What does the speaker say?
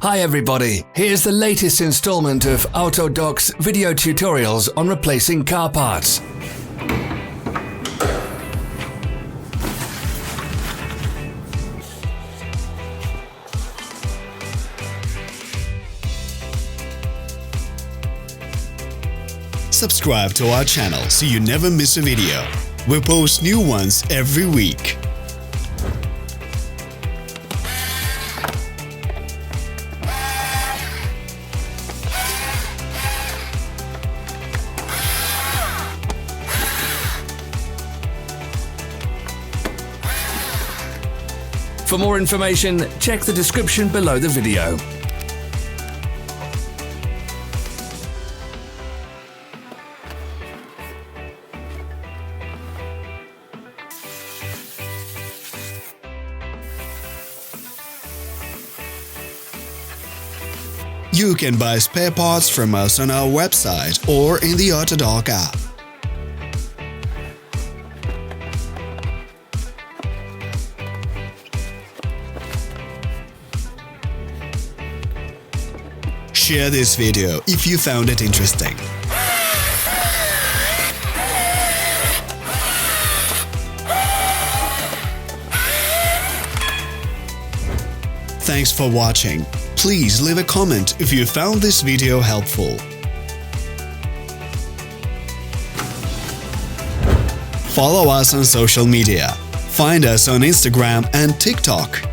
Hi everybody, here's the latest installment of Autodoc's video tutorials on replacing car parts. Subscribe to our channel so you never miss a video. We post new ones every week. For more information, check the description below the video. You can buy spare parts from us on our website or in the Autodoc app. Share this video if you found it interesting. Thanks for watching. Please leave a comment if you found this video helpful. Follow us on social media. Find us on Instagram and TikTok.